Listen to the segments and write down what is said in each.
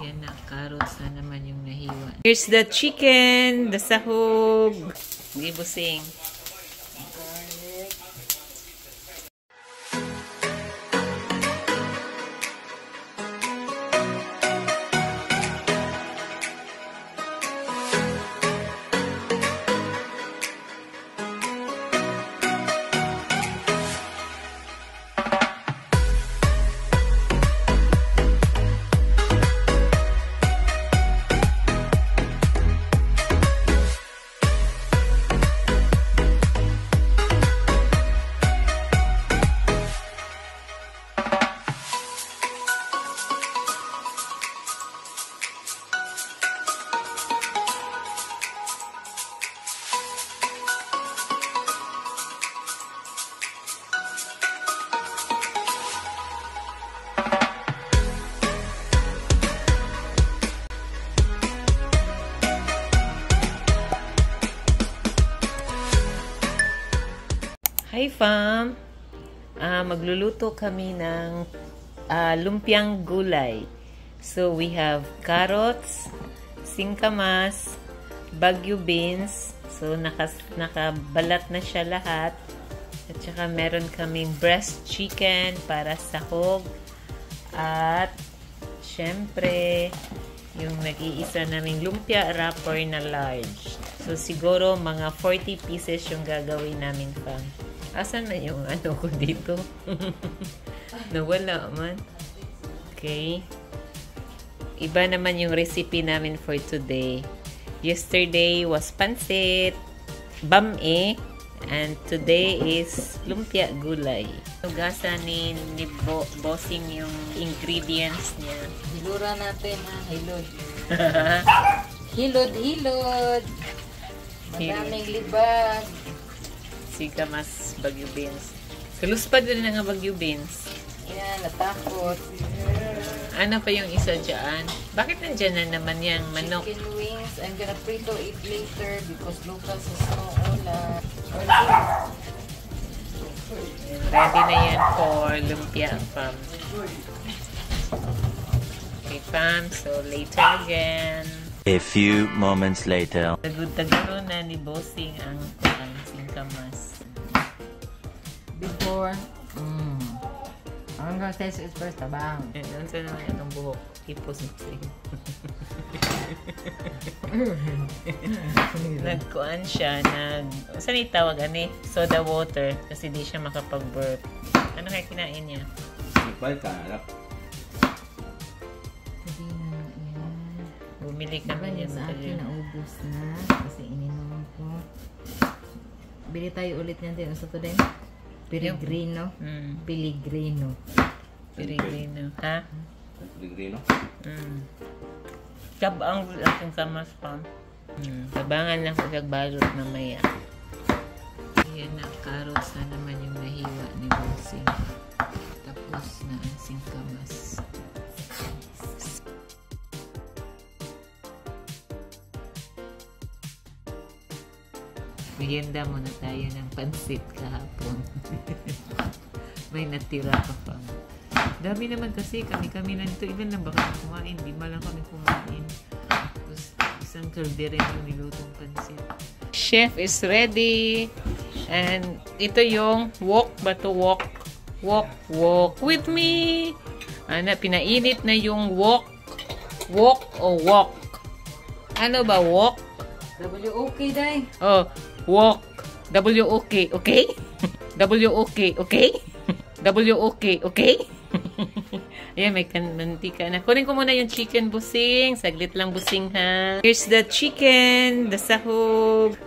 Ayan na, carrots na naman yung nahiwa. Here's the chicken, the sahog. Hindi busing. Garlic. Hi fam! Magluluto kami ng lumpiang gulay. So we have carrots, singkamas, Baguio beans. So nakabalat na siya lahat. At saka meron kaming breast chicken para sahog. At syempre yung nag-iisa naming lumpia wrapper na large. So siguro mga 40 pieces yung gagawin namin fam. Asan na yung ano ko dito? Nawala man. Okay. Iba naman yung recipe namin for today. Yesterday was pansit, bam-e, and today is lumpia gulay. Tugasan ni bossing yung ingredients niya. Hilura natin ha, hilod. Hilod. Madaming libag. Singkamas, Baguio beans. Kaluspad din nga Baguio beans. Yan, natakot. Ano pa yung isa dyan? Bakit nandyan na naman yung manok? Chicken wings. I'm gonna prito it later because local sa Snowola. Ready na yan for lumpia fam. Okay fam, so later again. A few moments later. Tagod-tagod na ni bossing ang singkamas. Before, ang test is first tabang. Doon sa naman itong buhok. Ipos mo sa'yo. Nagkuan siya. Saan itawag? Soda water. Kasi di siya makapag-burp. Ano kaya kinain niya? Balik ka, anak. Bumili kami niya sa akin, naubos na. Kasi ininom ko. Bili tayo ulit niyan din. Sa to din? Pellegrino. Pellegrino. Pellegrino. Ha? Pellegrino? Kabang aking kamas pa. Tabangan lang sa balot na maya. Ayan na, carrots na naman yung nahiwa ni bossing. Tapos na ang singkamas. Merienda muna tayo ng pansit kahapon. May natira pa pa. Dami naman kasi kami nandito. Ilan lang baka kumain. Di malang kami kumain. Tapos isang kaldero yung nilutong pansit. Chef is ready. And ito yung walk with me. Pinainit na yung walk o walk. Ano ba walk? W-O-K, day. Oh, walk. W-O-K, okay? W-O-K, okay? W-O-K, okay? Ayan, may mantika na. Kunin ko muna yung chicken, busing. Saglit lang, busing, ha? Here's the chicken, the sahog.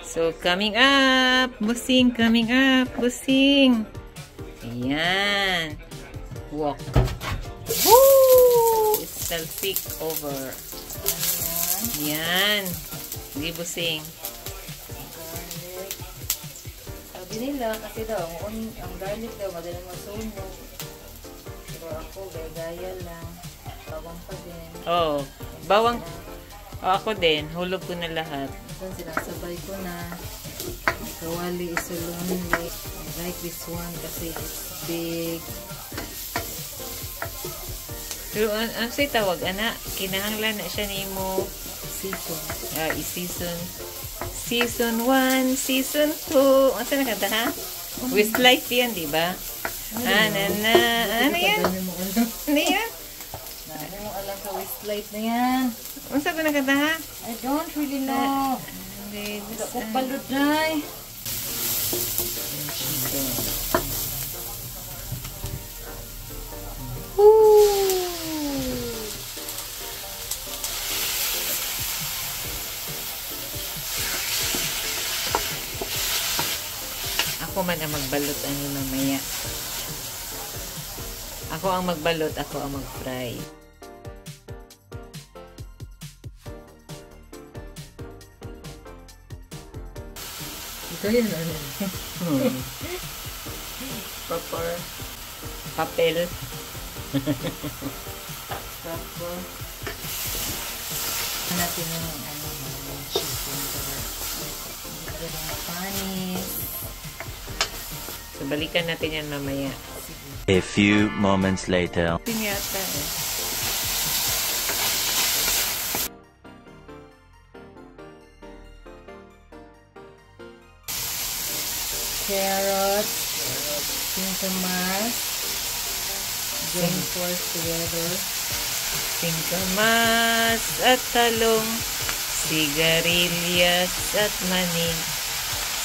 So, coming up. Busing, coming up. Busing. Ayan. Walk. Woo! It's stick over. Ayan. Hindi busing. Garlic. Sabi nila, kasi daw, ang garlic daw, madalang masunog. Pero ako, gaya lang. Bawang pa din. Oh, bawang. Oh, ako din. Hulog ko na lahat. Ito, sinasabay ko na. Kawali is so lonely. I like this one kasi it's big. Pero ang say tawag, ana, kinahanglan na siya nimo Season. i-season. Season 1, Season 2. Ano na kanta, ha? Westlife yan, di ba? Ano yan? Ano yan? Ano mo alam sa Westlife na yan? Ano sa ko na kanta, ha? I don't really know. Hindi ko balod na eh. Ako man ang magbalot ano mamaya. Ako ang magbalot, ako ang mag-fry. Ito yun ano? Papel. Tapos, natin yung ano, yung chicken cover. Hindi ko na panis. So, balikan natin yan mamaya. A few moments later. Pinyata eh. Carrots, singkamas, join force together. Singkamas at talong, sigarilyas at manig,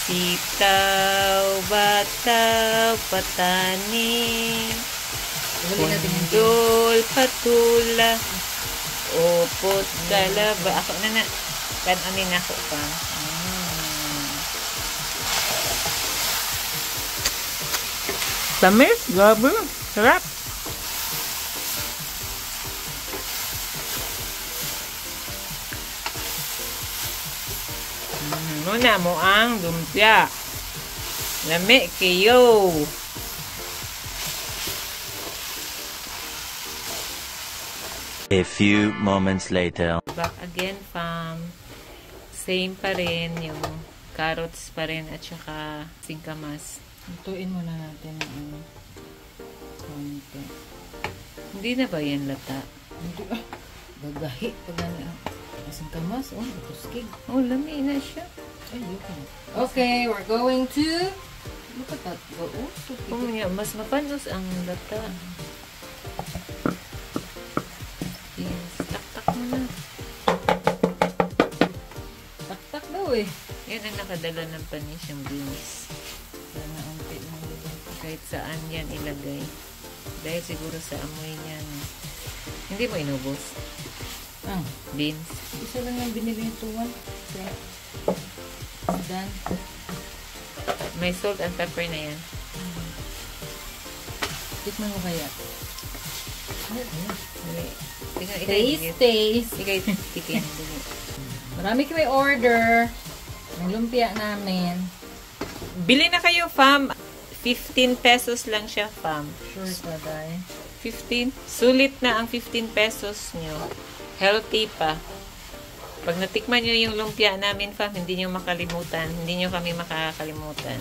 sitaw, bataw, patani, pundol, patula, upot, kalaba. Ako na. Kananin ako pa. Tamis, grabe. Sarap. Muna mo ang lumpia. Lami kayo. A few moments later. Back again, fam. Same pa rin. Yung carrots pa rin at saka singkamas. Lutuin muna natin yung konti. Hindi na ba yan lata? Hindi gagahi. Pag ano, singkamas, tuskig. Oh, lami na siya. Ay, okay, we're going to look at that. Kung niya, mas mapanos ang lata. Yes, tak-tak mo na. Tak-tak daw eh. Yan ang nakadala ng panis, yung beans. Kaya na unti lang dito. Kahit saan yan ilagay. Dahil siguro sa amoy niyan. Hindi mo inubos. Beans. Isa lang yung binili yung tuwan. Okay. Done. May salt and pepper na yan. Tikman mo kaya. Taste. Taste. Tikin. Marami kami order ng lumpia namin. Bili na kayo, fam. 15 pesos lang siya, fam. Sure ka, Day? 15? Sulit na ang 15 pesos nyo. Healthy pa. Pag natikman nyo yung lumpia namin, fam, hindi nyo makalimutan. Hindi nyo kami makakalimutan.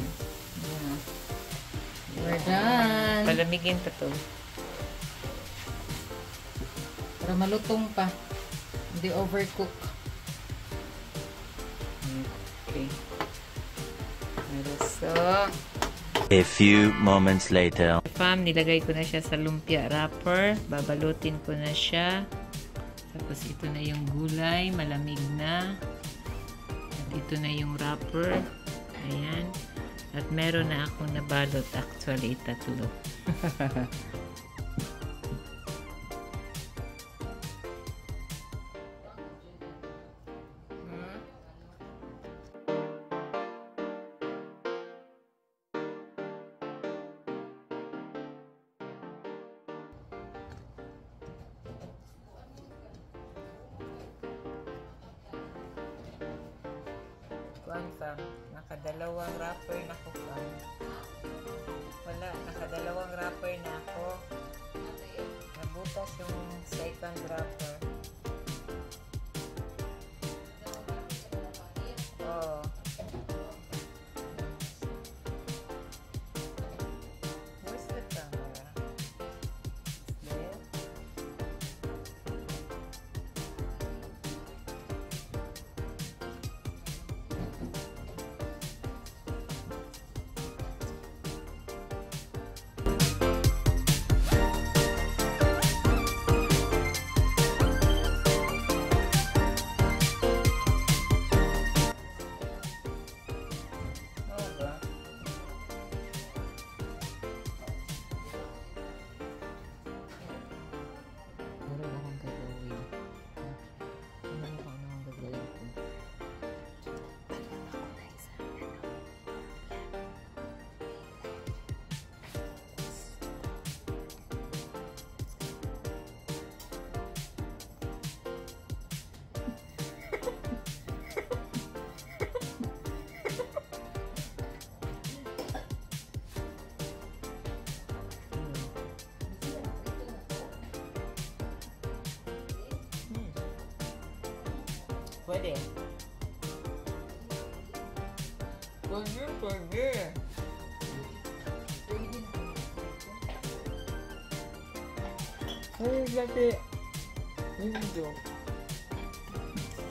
Yeah. We're done. Palamigin pa to. Para malutong pa. Hindi overcook. Okay. So, A few moments later. fam, nilagay ko na siya sa lumpia wrapper. Babalutin ko na siya. Tapos ito na yung gulay, malamig na. At ito na yung wrapper. Ayan. At meron na akong nabalot. Actually, 3. Fam, nakadalawang wrapper na ko, fam. Wala, nakadalawang wrapper na ako. Nabutas yung second wrapper. Oh. Where's the camera? There. Pwede. Pwede. Ay, dati. Hindi.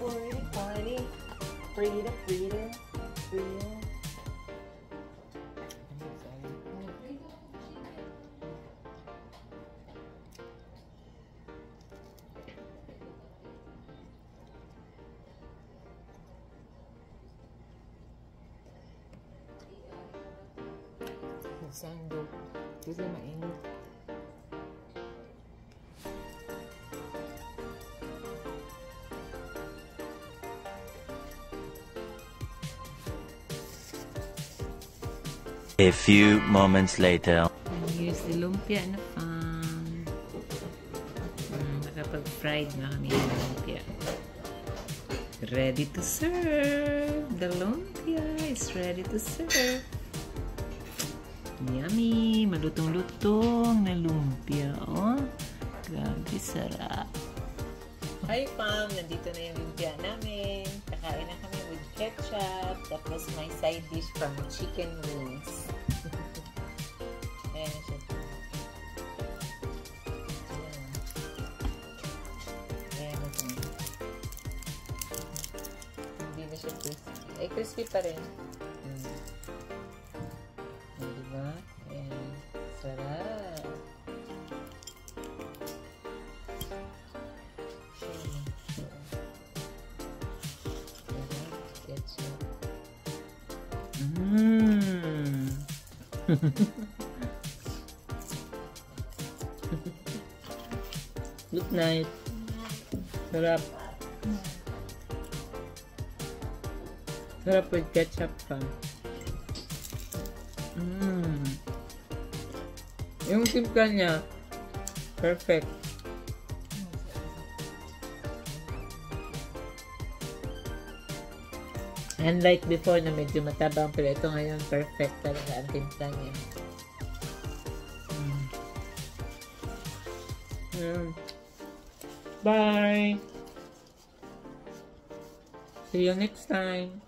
Pwede. Frida. Sandok. Kasi mainit. A few moments later. Here's the lumpia na pan. Nakapag-fried na kami ng lumpia. Ready to serve. The lumpia is ready to serve. Yummy! Malutong-lutong na lumpia. Oh, grabe sarap. Hi, Pam! Nandito na yung lumpia namin. Kakain na kami with ketchup. Tapos may side dish from chicken wings. Ayan na siya. Ayan na siya. Hindi na siya crispy. Ay, crispy pa rin. Diba? Ayan. Sarap. Ketchup. Look nice. Sarap. Sarap with ketchup pa. Yung timpla niya, perfect. Unlike before na medyo matabang, pero ito ngayon perfect talaga ang timpla niya. Bye! See you next time!